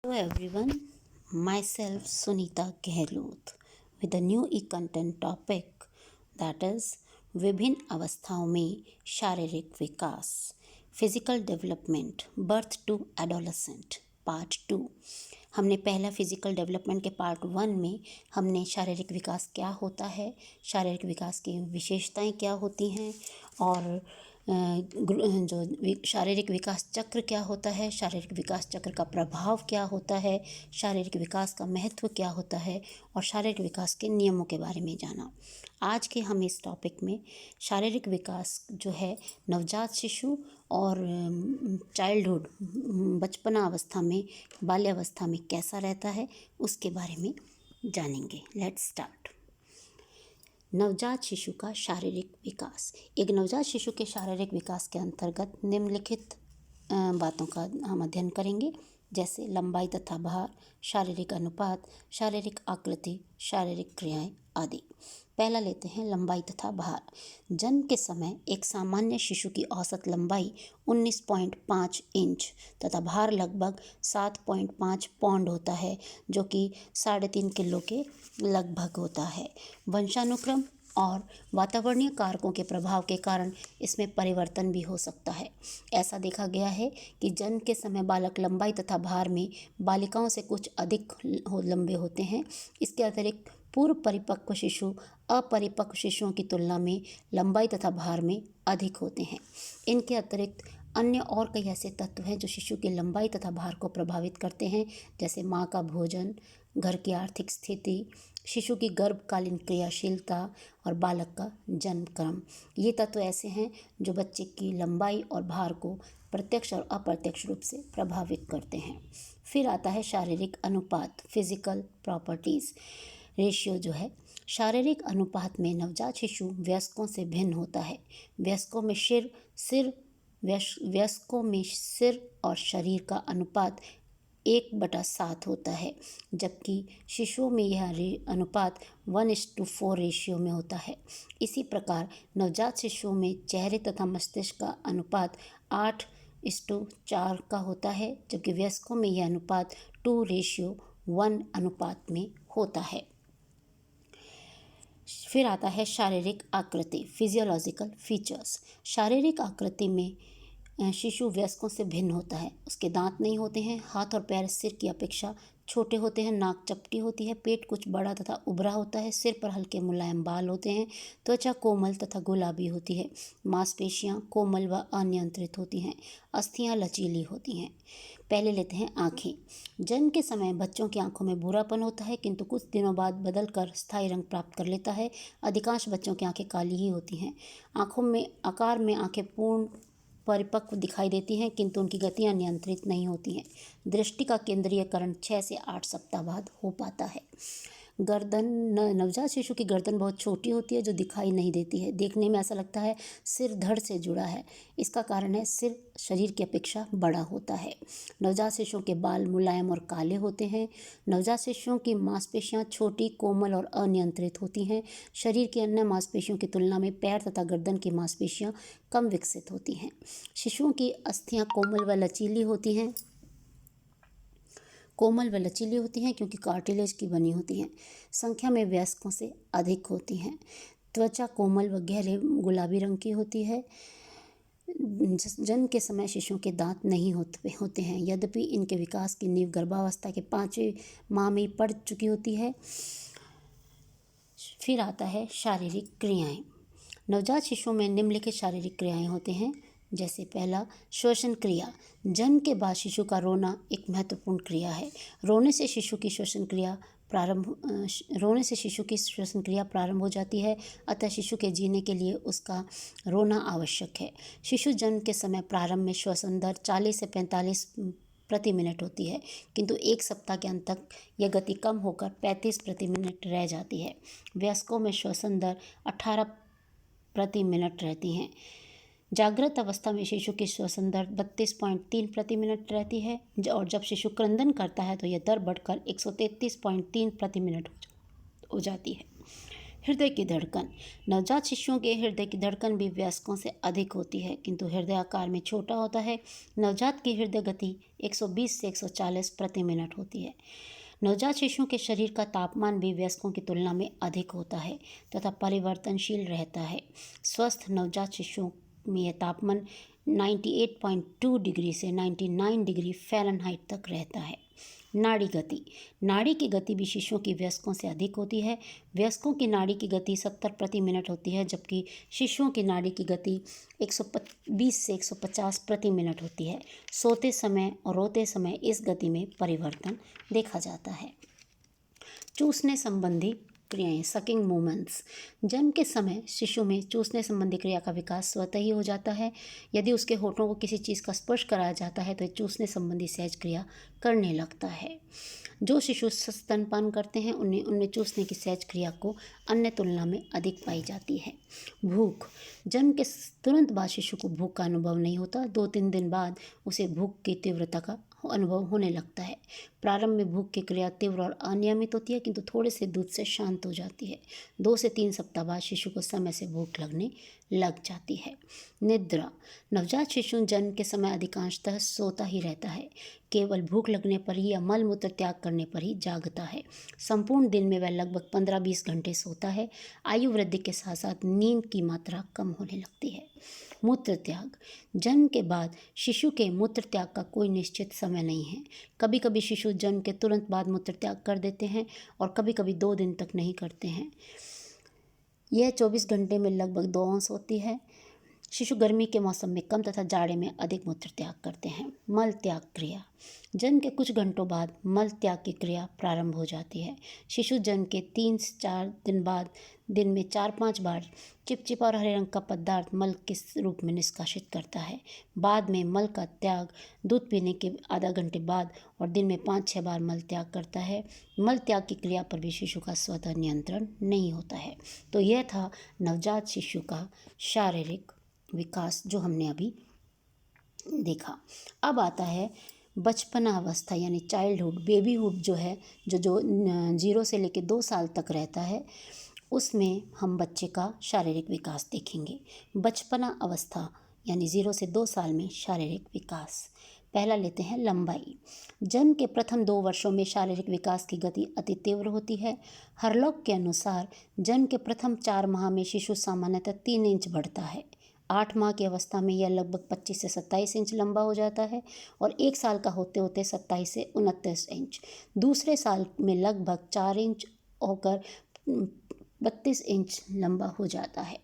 Hello everyone, myself Sunita Gehlot with a new e-content topic that is विभिन्न अवस्थाओं में शारीरिक विकास physical development birth to adolescent part 2। हमने पहला फिजिकल डेवलपमेंट के पार्ट 1 में हमने शारीरिक विकास क्या होता है, शारीरिक विकास की विशेषताएं क्या होती हैं और जो शारीरिक विकास चक्र क्या होता है, शारीरिक विकास चक्र का प्रभाव क्या होता है, शारीरिक विकास का महत्व क्या होता है और शारीरिक विकास के नियमों के बारे में जाना। आज के हम इस टॉपिक में शारीरिक विकास जो है नवजात शिशु और चाइल्डहुड बचपना अवस्था में, बाल्यावस्था में कैसा रहता है उसके बारे में जानेंगे। Let's start. नवजात शिशु का शारीरिक विकास। एक नवजात शिशु के शारीरिक विकास के अंतर्गत निम्नलिखित बातों का हम अध्ययन करेंगे, जैसे लंबाई तथा भार, शारीरिक अनुपात, शारीरिक आकृति, शारीरिक क्रियाएं आदि। पहला लेते हैं लंबाई तथा भार। जन्म के समय एक सामान्य शिशु की औसत लंबाई 19.5 इंच तथा भार लगभग 7.5 पौंड होता है, जो कि 3.5 किलो के लगभग होता है। वंशानुक्रम और वातावरणीय कारकों के प्रभाव के कारण इसमें परिवर्तन भी हो सकता है। ऐसा देखा गया है कि जन्म के समय बालक लंबाई तथा भार में बालिकाओं से कुछ अधिक लंबे होते हैं। इसके अतिरिक्त पूर्व परिपक्व शिशु अपरिपक्व शिशुओं की तुलना में लंबाई तथा भार में अधिक होते हैं। इनके अतिरिक्त अन्य और कई ऐसे तत्व हैं जो शिशु की लंबाई तथा भार को प्रभावित करते हैं, जैसे माँ का भोजन, घर की आर्थिक स्थिति, शिशु की गर्भकालीन क्रियाशीलता और बालक का जन्म क्रम। ये तत्व ऐसे हैं जो बच्चे की लंबाई और भार को प्रत्यक्ष और अप्रत्यक्ष रूप से प्रभावित करते हैं। फिर आता है शारीरिक अनुपात, फिजिकल प्रॉपर्टीज़ रेशियो जो है। शारीरिक अनुपात में नवजात शिशु वयस्कों से भिन्न होता है। वयस्कों में सिर और शरीर का अनुपात 1/7 होता है, जबकि शिशुओं में यह अनुपात 1:4 रेशियो में होता है। इसी प्रकार नवजात शिशुओं में चेहरे तथा मस्तिष्क का अनुपात 8:4 का होता है, जबकि वयस्कों में यह अनुपात 2:1 अनुपात में होता है। फिर आता है शारीरिक आकृति, फिजियोलॉजिकल फीचर्स। शारीरिक आकृति में शिशु वयस्कों से भिन्न होता है। उसके दांत नहीं होते हैं, हाथ और पैर सिर की अपेक्षा छोटे होते हैं, नाक चपटी होती है, पेट कुछ बड़ा तथा उभरा होता है, सिर पर हल्के मुलायम बाल होते हैं, त्वचा कोमल तथा गुलाबी होती है, मांसपेशियां कोमल व अनियंत्रित होती हैं, अस्थियां लचीली होती हैं। पहले लेते हैं आँखें। जन्म के समय बच्चों की आंखों में भूरापन होता है, किंतु कुछ दिनों बाद बदलकर स्थायी रंग प्राप्त कर लेता है। अधिकांश बच्चों की आंखें काली ही होती हैं। आंखों में आकार में आंखें पूर्ण परिपक्व दिखाई देती हैं, किंतु उनकी गतियां नियंत्रित नहीं होती हैं। दृष्टि का केंद्रीयकरण 6 से 8 सप्ताह बाद हो पाता है। गर्दन, नवजात शिशु की गर्दन बहुत छोटी होती है, जो दिखाई नहीं देती है। देखने में ऐसा लगता है सिर धड़ से जुड़ा है। इसका कारण है सिर शरीर की अपेक्षा बड़ा होता है। नवजात शिशुओं के बाल मुलायम और काले होते हैं। नवजात शिशुओं की मांसपेशियां छोटी, कोमल और अनियंत्रित होती हैं। शरीर की अन्य मांसपेशियों की तुलना में पैर तथा गर्दन की मांसपेशियां कम विकसित होती हैं। शिशुओं की अस्थियां कोमल व लचीली होती हैं क्योंकि कार्टिलेज की बनी होती हैं। संख्या में वयस्कों से अधिक होती हैं। त्वचा कोमल व गहरे गुलाबी रंग की होती है। जन्म के समय शिशुओं के दांत नहीं होते हैं, यद्यपि इनके विकास की नींव गर्भावस्था के 5वें माह में ही पड़ चुकी होती है। फिर आता है शारीरिक क्रियाएं। नवजात शिशुओं में निम्नलिखित शारीरिक क्रियाएं होते हैं, जैसे पहला श्वसन क्रिया। जन्म के बाद शिशु का रोना एक महत्वपूर्ण क्रिया है। रोने से शिशु की श्वसन क्रिया प्रारंभ हो जाती है, अतः शिशु के जीने के लिए उसका रोना आवश्यक है। शिशु जन्म के समय प्रारंभ में श्वसन दर 40 से 45 प्रति मिनट होती है, किंतु 1 सप्ताह के अंत तक यह गति कम होकर 35 प्रति मिनट रह जाती है। वयस्कों में श्वसन दर 18 प्रति मिनट रहती हैं। जागृत अवस्था में शिशु की श्वसन दर 32.3 प्रति मिनट रहती है, और जब शिशु क्रंदन करता है तो यह दर बढ़कर 133.3 प्रति मिनट हो जाती है। हृदय की धड़कन। नवजात शिशुओं के हृदय की धड़कन भी वयस्कों से अधिक होती है, किंतु हृदय आकार में छोटा होता है। नवजात की हृदय गति 120 से 140 प्रति मिनट होती है। नवजात शिशुओं के शरीर का तापमान भी वयस्कों की तुलना में अधिक होता है तथा परिवर्तनशील रहता है। स्वस्थ नवजात शिशुओं में यह तापमान 98.2 डिग्री से 99 डिग्री फ़ारेनहाइट तक रहता है। नाड़ी गति। नाड़ी की गति भी शिशुओं की वयस्कों से अधिक होती है। वयस्कों की नाड़ी की गति 70 प्रति मिनट होती है, जबकि शिशुओं की नाड़ी की गति 120 से 150 प्रति मिनट होती है। सोते समय और रोते समय इस गति में परिवर्तन देखा जाता है। चूसने संबंधी क्रियाएं, सकिंग मूवमेंट्स। जन्म के समय शिशु में चूसने संबंधी क्रिया का विकास स्वतः ही हो जाता है। यदि उसके होठों को किसी चीज़ का स्पर्श कराया जाता है तो चूसने संबंधी सहज क्रिया करने लगता है। जो शिशु स्तनपान करते हैं उनमें चूसने की सहज क्रिया को अन्य तुलना में अधिक पाई जाती है। भूख। जन्म के तुरंत बाद शिशु को भूख का अनुभव नहीं होता। 2-3 दिन बाद उसे भूख की तीव्रता का अनुभव होने लगता है। प्रारंभ में भूख की क्रिया तीव्र और अनियमित होती है, किंतु थोड़े से दूध से शांत हो जाती है। 2 से 3 सप्ताह बाद शिशु को समय से भूख लगने लग जाती है। निद्रा। नवजात शिशु जन्म के समय अधिकांशतः सोता ही रहता है। केवल भूख लगने पर ही या मल मूत्र त्याग करने पर ही जागता है। संपूर्ण दिन में वह लगभग 15-20 घंटे सोता है। आयु वृद्धि के साथ साथ नींद की मात्रा कम होने लगती है। मूत्र त्याग। जन्म के बाद शिशु के मूत्र त्याग का कोई निश्चित समय नहीं है। कभी कभी शिशु जन्म के तुरंत बाद मूत्र त्याग कर देते हैं और कभी कभी 2 दिन तक नहीं करते हैं। यह 24 घंटे में लगभग 2 औंस होती है। शिशु गर्मी के मौसम में कम तथा जाड़े में अधिक मूत्र त्याग करते हैं। मल त्याग क्रिया। जन्म के कुछ घंटों बाद मल त्याग की क्रिया प्रारंभ हो जाती है। शिशु जन्म के 3 से 4 दिन बाद दिन में 4-5 बार चिपचिपा और हरे रंग का पदार्थ मल के रूप में निष्कासित करता है। बाद में मल का त्याग दूध पीने के आधा घंटे बाद और दिन में 5-6 बार मल त्याग करता है। मल त्याग की क्रिया पर भी शिशु का स्वतः नियंत्रण नहीं होता है। तो यह था नवजात शिशु का शारीरिक विकास जो हमने अभी देखा। अब आता है बचपना अवस्था यानी चाइल्डहुड, बेबीहुड जो है, जो 0 से लेकर 2 साल तक रहता है, उसमें हम बच्चे का शारीरिक विकास देखेंगे। बचपना अवस्था यानी 0 से 2 साल में शारीरिक विकास। पहला लेते हैं लंबाई। जन्म के प्रथम 2 वर्षों में शारीरिक विकास की गति अति तीव्र होती है। हरलॉक के अनुसार जन्म के प्रथम 4 माह में शिशु सामान्यतः 3 इंच बढ़ता है। 8 माह की अवस्था में यह लगभग 25 से 27 इंच लंबा हो जाता है और 1 साल का होते होते 27 से 29 इंच। दूसरे साल में लगभग 4 इंच होकर 32 इंच लंबा हो जाता है।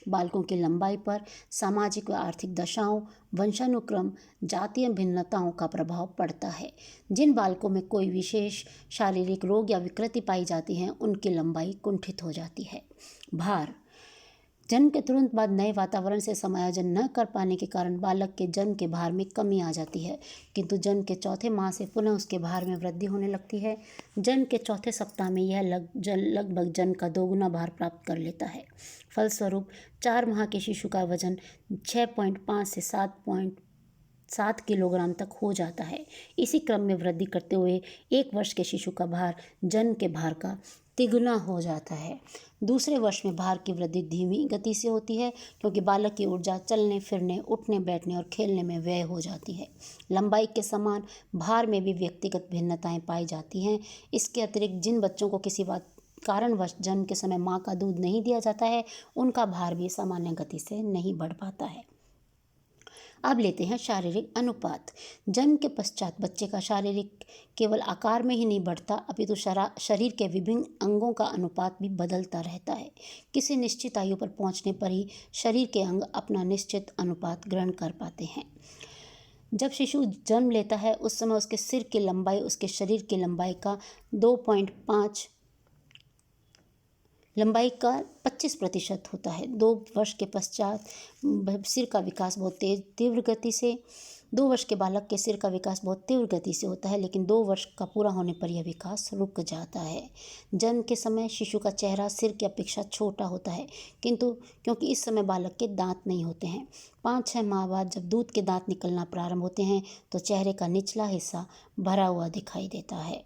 बालकों की लंबाई पर सामाजिक व आर्थिक दशाओं, वंशानुक्रम, जातीय भिन्नताओं का प्रभाव पड़ता है। जिन बालकों में कोई विशेष शारीरिक रोग या विकृति पाई जाती है उनकी लंबाई कुंठित हो जाती है। भार। जन्म के तुरंत बाद नए वातावरण से समायोजन न कर पाने के कारण बालक के जन्म के भार में कमी आ जाती है, किंतु जन्म के चौथे माह से पुनः उसके भार में वृद्धि होने लगती है। जन्म के चौथे सप्ताह में यह लगभग जन्म का 2 गुना भार प्राप्त कर लेता है। फलस्वरूप 4 माह के शिशु का वजन 6.5 से 7 किलोग्राम तक हो जाता है। इसी क्रम में वृद्धि करते हुए 1 वर्ष के शिशु का भार जन्म के भार का तिगुना हो जाता है। दूसरे वर्ष में भार की वृद्धि धीमी गति से होती है, क्योंकि बालक की ऊर्जा चलने फिरने, उठने बैठने और खेलने में व्यय हो जाती है। लंबाई के समान भार में भी व्यक्तिगत भिन्नताएं पाई जाती हैं। इसके अतिरिक्त जिन बच्चों को किसी कारणवश जन्म के समय माँ का दूध नहीं दिया जाता है उनका भार भी सामान्य गति से नहीं बढ़ पाता है। अब लेते हैं शारीरिक अनुपात। जन्म के पश्चात बच्चे का शारीरिक केवल आकार में ही नहीं बढ़ता, अपितु शरीर के विभिन्न अंगों का अनुपात भी बदलता रहता है। किसी निश्चित आयु पर पहुंचने पर ही शरीर के अंग अपना निश्चित अनुपात ग्रहण कर पाते हैं। जब शिशु जन्म लेता है उस समय उसके सिर की लंबाई उसके शरीर की लंबाई का 2.5 लंबाई का 25% होता है। 2 वर्ष के पश्चात सिर का विकास बहुत तीव्र गति से 2 वर्ष के बालक के सिर का विकास बहुत तीव्र गति से होता है, लेकिन 2 वर्ष का पूरा होने पर यह विकास रुक जाता है। जन्म के समय शिशु का चेहरा सिर की अपेक्षा छोटा होता है, किंतु क्योंकि इस समय बालक के दांत नहीं होते हैं। 5-6 माह बाद जब दूध के दांत निकलना प्रारंभ होते हैं तो चेहरे का निचला हिस्सा भरा हुआ दिखाई देता है।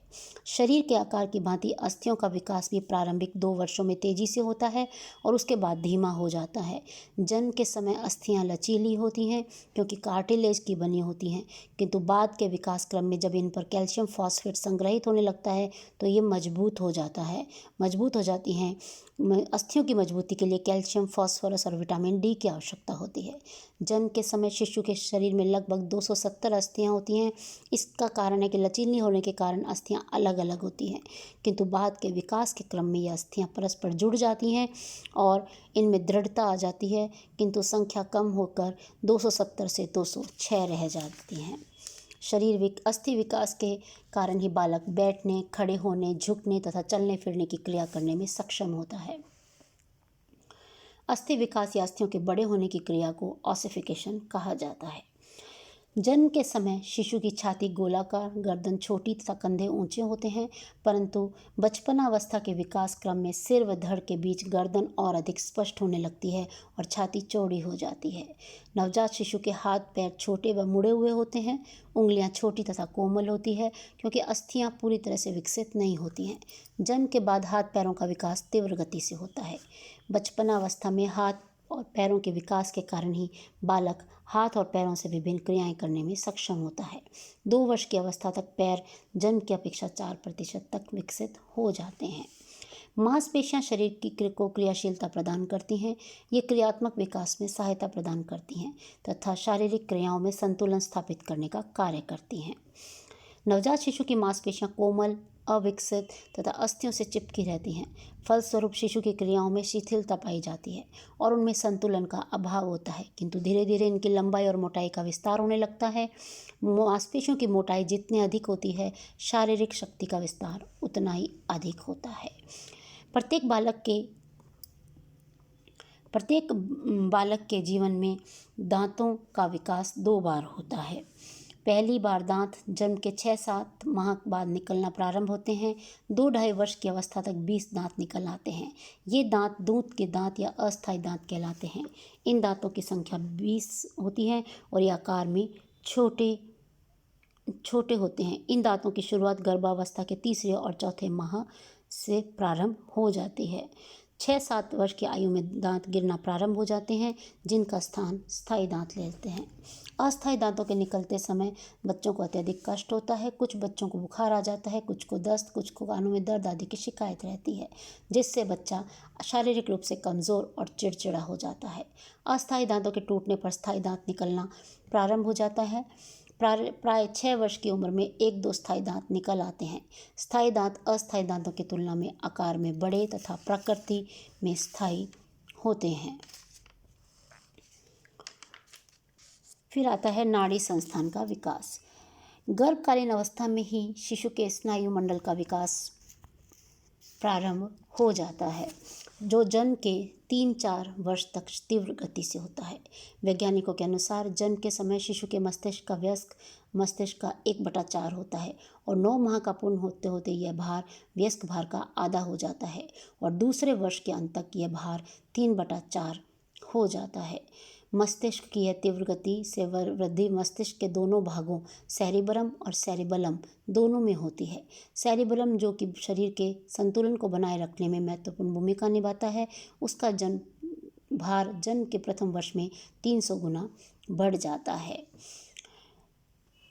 शरीर के आकार की भांति अस्थियों का विकास भी प्रारंभिक 2 वर्षों में तेजी से होता है और उसके बाद धीमा हो जाता है। जन्म के समय अस्थियां लचीली होती हैं क्योंकि कार्टिलेज की बनी होती हैं, किंतु बाद के विकास क्रम में जब इन पर कैल्शियम फॉस्फेट संग्रहित होने लगता है तो ये मजबूत हो जाती हैं। अस्थियों की मजबूती के लिए कैल्शियम, फास्फोरस और विटामिन डी की आवश्यकता होती है। जन्म के समय शिशु के शरीर में लगभग 270 अस्थियां होती हैं। इसका कारण है कि लचीली होने के कारण अस्थियां अलग अलग होती हैं, किंतु बाद के विकास के क्रम में ये अस्थियां परस्पर जुड़ जाती हैं और इनमें दृढ़ता आ जाती है, किंतु संख्या कम होकर 270 से 206 रह जाती हैं। अस्थि विकास के कारण ही बालक बैठने, खड़े होने, झुकने तथा चलने फिरने की क्रिया करने में सक्षम होता है। अस्थि विकास या अस्थियों के बड़े होने की क्रिया को ऑसिफिकेशन कहा जाता है। जन्म के समय शिशु की छाती गोलाकार, गर्दन छोटी तथा कंधे ऊंचे होते हैं, परंतु बचपनावस्था के विकास क्रम में सिर व धड़ के बीच गर्दन और अधिक स्पष्ट होने लगती है और छाती चौड़ी हो जाती है। नवजात शिशु के हाथ पैर छोटे व मुड़े हुए होते हैं। उंगलियां छोटी तथा कोमल होती है क्योंकि अस्थियां पूरी तरह से विकसित नहीं होती हैं। जन्म के बाद हाथ पैरों का विकास तीव्र गति से होता है। बचपनावस्था में हाथ और पैरों के विकास के कारण ही बालक हाथ और पैरों से विभिन्न क्रियाएं करने में सक्षम होता है। 2 वर्ष की अवस्था तक पैर जन्म की अपेक्षा 4% तक विकसित हो जाते हैं। मांसपेशियां शरीर की को क्रियाशीलता प्रदान करती हैं। ये क्रियात्मक विकास में सहायता प्रदान करती हैं तथा शारीरिक क्रियाओं में संतुलन स्थापित करने का कार्य करती हैं। नवजात शिशु की मांसपेशियां कोमल, अविकसित तथा अस्थियों से चिपकी रहती हैं। फलस्वरूप शिशु की क्रियाओं में शिथिलता पाई जाती है और उनमें संतुलन का अभाव होता है, किंतु धीरे धीरे इनकी लंबाई और मोटाई का विस्तार होने लगता है। मांसपेशियों की मोटाई जितनी अधिक होती है, शारीरिक शक्ति का विस्तार उतना ही अधिक होता है। प्रत्येक बालक के जीवन में दांतों का विकास 2 बार होता है। पहली बार दांत जन्म के 6-7 माह बाद निकलना प्रारंभ होते हैं। 2-2.5 वर्ष की अवस्था तक 20 दांत निकल आते हैं। ये दांत दूध के दांत या अस्थायी दांत कहलाते हैं। इन दांतों की संख्या 20 होती है और ये आकार में छोटे होते हैं। इन दांतों की शुरुआत गर्भावस्था के 3 और 4 माह से प्रारंभ हो जाती है। 6-7 वर्ष की आयु में दांत गिरना प्रारंभ हो जाते हैं, जिनका स्थान स्थायी दांत लेते हैं। अस्थायी दांतों के निकलते समय बच्चों को अत्यधिक कष्ट होता है। कुछ बच्चों को बुखार आ जाता है, कुछ को दस्त, कुछ को कानों में दर्द आदि की शिकायत रहती है, जिससे बच्चा शारीरिक रूप से कमज़ोर और चिड़चिड़ा हो जाता है। अस्थायी दांतों के टूटने पर स्थायी दांत निकलना प्रारंभ हो जाता है। प्राय 6 वर्ष की उम्र में 1-2 स्थायी दांत निकल आते हैं। स्थायी दांत अस्थायी दांतों की तुलना में आकार में बड़े तथा प्रकृति में स्थायी होते हैं। फिर आता है नाड़ी संस्थान का विकास। गर्भकालीन अवस्था में ही शिशु के स्नायु मंडल का विकास प्रारंभ हो जाता है, जो जन्म के 3-4 वर्ष तक तीव्र गति से होता है। वैज्ञानिकों के अनुसार जन्म के समय शिशु के मस्तिष्क का वयस्क मस्तिष्क का 1/4 होता है और 9 माह का पूर्ण होते होते यह भार वयस्क भार का आधा हो जाता है और दूसरे वर्ष के अंत तक यह भार 3/4 हो जाता है। मस्तिष्क की यह तीव्र गति से वृद्धि मस्तिष्क के दोनों भागों सेरिबरम और सेरिबलम दोनों में होती है। सेरिबलम, जो कि शरीर के संतुलन को बनाए रखने में महत्वपूर्ण भूमिका निभाता है, उसका भार जन्म के प्रथम वर्ष में 300 गुना बढ़ जाता है।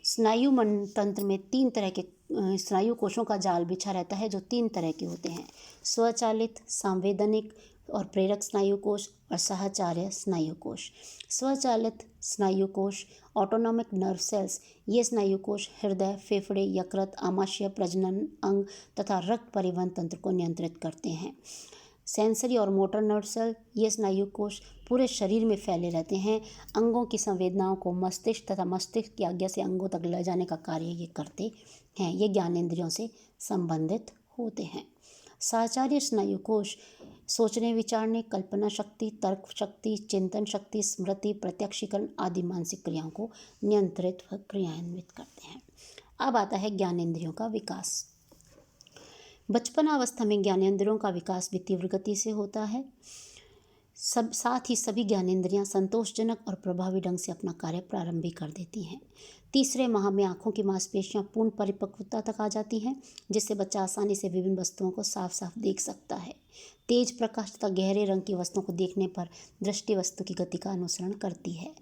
स्नायु तंत्र में 3 तरह के स्नायु कोशों का जाल बिछा रहता है, जो 3 तरह के होते हैं: स्वचालित, संवेदनिक और प्रेरक स्नायु कोश और साहचर्य स्नायु कोश। स्वचालित स्नायु कोश ऑटोनॉमिक नर्व सेल्स। ये स्नायु कोश हृदय, फेफड़े, यकृत, आमाशय, प्रजनन अंग तथा रक्त परिवहन तंत्र को नियंत्रित करते हैं। सेंसरी और मोटर नर्व सेल। ये स्नायु कोश पूरे शरीर में फैले रहते हैं। अंगों की संवेदनाओं को मस्तिष्क तथा मस्तिष्क की आज्ञा से अंगों तक ले जाने का कार्य ये करते हैं। ये ज्ञानेंद्रियों से संबंधित होते हैं। साचार्य स्नायु कोश सोचने विचारने, कल्पना शक्ति, तर्क शक्ति, चिंतन शक्ति, स्मृति, प्रत्यक्षीकरण आदि मानसिक क्रियाओं को नियंत्रित व क्रियान्वित करते हैं। अब आता है ज्ञानेंद्रियों का विकास। बचपनावस्था में ज्ञानेंद्रियों का विकास भी तीव्र गति से होता है। साथ ही सभी ज्ञानेंद्रियां संतोषजनक और प्रभावी ढंग से अपना कार्य प्रारंभ भी कर देती हैं। तीसरे माह में आँखों की मांसपेशियां पूर्ण परिपक्वता तक आ जाती हैं, जिससे बच्चा आसानी से विभिन्न वस्तुओं को साफ साफ देख सकता है। तेज प्रकाश तथा गहरे रंग की वस्तुओं को देखने पर दृष्टि वस्तु की गति का अनुसरण करती है।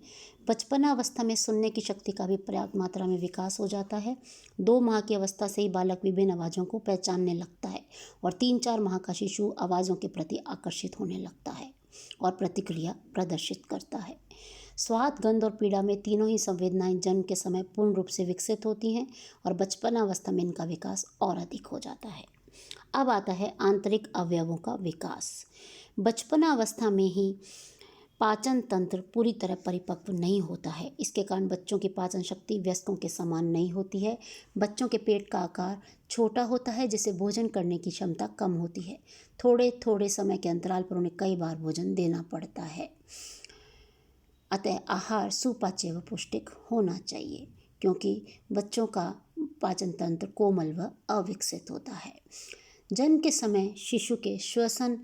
बचपनावस्था में सुनने की शक्ति का भी पर्याप्त मात्रा में विकास हो जाता है। 2 माह की अवस्था से ही बालक विभिन्न आवाज़ों को पहचानने लगता है और 3-4 माह का शिशु आवाज़ों के प्रति आकर्षित होने लगता है और प्रतिक्रिया प्रदर्शित करता है। स्वाद, गंध और पीड़ा में तीनों ही संवेदनाएं जन्म के समय पूर्ण रूप से विकसित होती हैं और बचपनावस्था में इनका विकास और अधिक हो जाता है। अब आता है आंतरिक अवयवों का विकास। बचपनावस्था में ही पाचन तंत्र पूरी तरह परिपक्व नहीं होता है। इसके कारण बच्चों की पाचन शक्ति वयस्कों के समान नहीं होती है। बच्चों के पेट का आकार छोटा होता है, जिससे भोजन करने की क्षमता कम होती है। थोड़े थोड़े समय के अंतराल पर उन्हें कई बार भोजन देना पड़ता है। अतः आहार सुपाच्य व पौष्टिक होना चाहिए, क्योंकि बच्चों का पाचन तंत्र कोमल व अविकसित होता है। जन्म के समय शिशु के श्वसन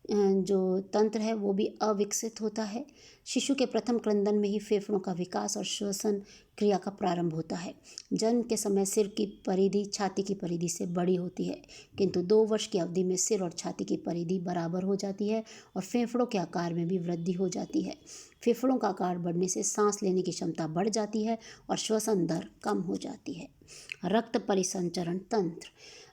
जो तंत्र है वो भी अविकसित होता है। शिशु के प्रथम क्रंदन में ही फेफड़ों का विकास और श्वसन क्रिया का प्रारंभ होता है। जन्म के समय सिर की परिधि छाती की परिधि से बड़ी होती है, किंतु 2 वर्ष की अवधि में सिर और छाती की परिधि बराबर हो जाती है और फेफड़ों के आकार में भी वृद्धि हो जाती है। फेफड़ों का आकार बढ़ने से सांस लेने की क्षमता बढ़ जाती है और श्वसन दर कम हो जाती है। रक्त परिसंचरण तंत्र।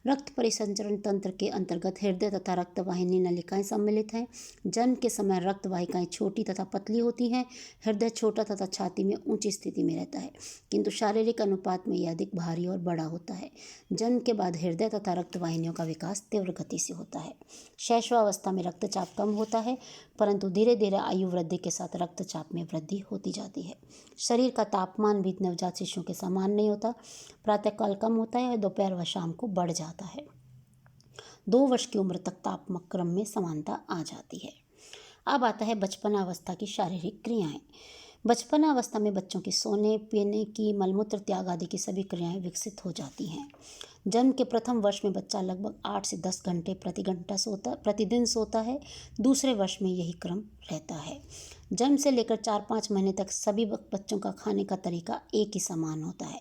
रक्त परिसंचरण तंत्र के अंतर्गत हृदय तथा रक्तवाहिनी नलिकाएं सम्मिलित हैं। जन्म के समय रक्त वाहिकाएं छोटी तथा पतली होती हैं। हृदय छोटा तथा छाती में ऊंची स्थिति में रहता है, किंतु शारीरिक अनुपात में यह अधिक भारी और बड़ा होता है। जन्म के बाद हृदय तथा रक्तवाहिनियों का विकास तीव्र गति से होता है। शैशवावस्था में रक्तचाप कम होता है, परंतु धीरे धीरे आयु वृद्धि के साथ रक्तचाप में वृद्धि होती जाती है। शरीर का तापमान भी नवजात शिशुओं के समान नहीं होता। प्रातःकाल कम होता है और दोपहर व शाम को बढ़ जाता है। 2 वर्ष की उम्र तक तापक्रम में समानता आ जाती है। अब आता है बचपनावस्था की शारीरिक क्रियाएं। बचपनावस्था में बच्चों की सोने, पीने की, मलमूत्र त्याग आदि की सभी क्रियाएं विकसित हो जाती हैं। जन्म के प्रथम वर्ष में बच्चा लगभग 8 से 10 घंटे प्रतिदिन सोता है। दूसरे वर्ष में यही क्रम रहता है। जन्म से लेकर 4-5 महीने तक सभी बच्चों का खाने का तरीका एक ही समान होता है,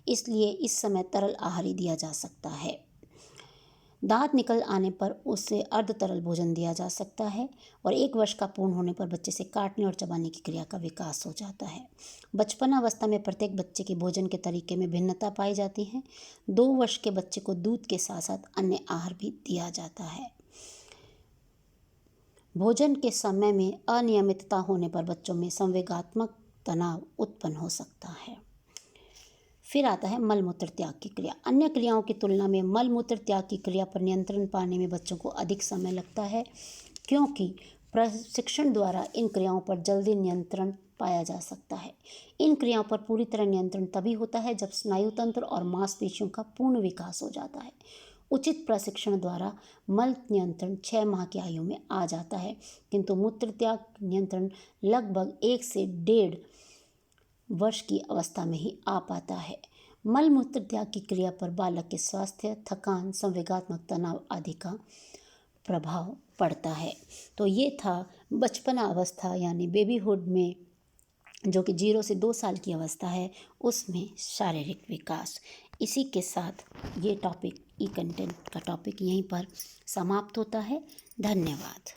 इसलिए इस समय तरल आहार ही दिया जा सकता है। दांत निकल आने पर उसे अर्ध तरल भोजन दिया जा सकता है और 1 वर्ष का पूर्ण होने पर बच्चे से काटने और चबाने की क्रिया का विकास हो जाता है। बचपनावस्था में प्रत्येक बच्चे के भोजन के तरीके में भिन्नता पाई जाती है। 2 वर्ष के बच्चे को दूध के साथ साथ अन्य आहार भी दिया जाता है। भोजन के समय में अनियमितता होने पर बच्चों में संवेगात्मक तनाव उत्पन्न हो सकता है। फिर आता है मलमूत्र त्याग की क्रिया। अन्य क्रियाओं की तुलना में मलमूत्र त्याग की क्रिया पर नियंत्रण पाने में बच्चों को अधिक समय लगता है, क्योंकि प्रशिक्षण द्वारा इन क्रियाओं पर जल्दी नियंत्रण पाया जा सकता है। इन क्रियाओं पर पूरी तरह नियंत्रण तभी होता है जब स्नायु तंत्र और मांसपेशियों का पूर्ण विकास हो जाता है। उचित प्रशिक्षण द्वारा मल नियंत्रण 6 माह की आयु में आ जाता है, किंतु मूत्र त्याग नियंत्रण लगभग 1 से 1.5 वर्ष की अवस्था में ही आ पाता है। मल मूत्र त्याग की क्रिया पर बालक के स्वास्थ्य, थकान, संवेगात्मक तनाव आदि का प्रभाव पड़ता है। तो ये था बचपना अवस्था यानी बेबीहुड में, जो कि 0 से 2 साल की अवस्था है, उसमें शारीरिक विकास। इसी के साथ ये टॉपिक, ई कंटेंट का टॉपिक यहीं पर समाप्त होता है। धन्यवाद।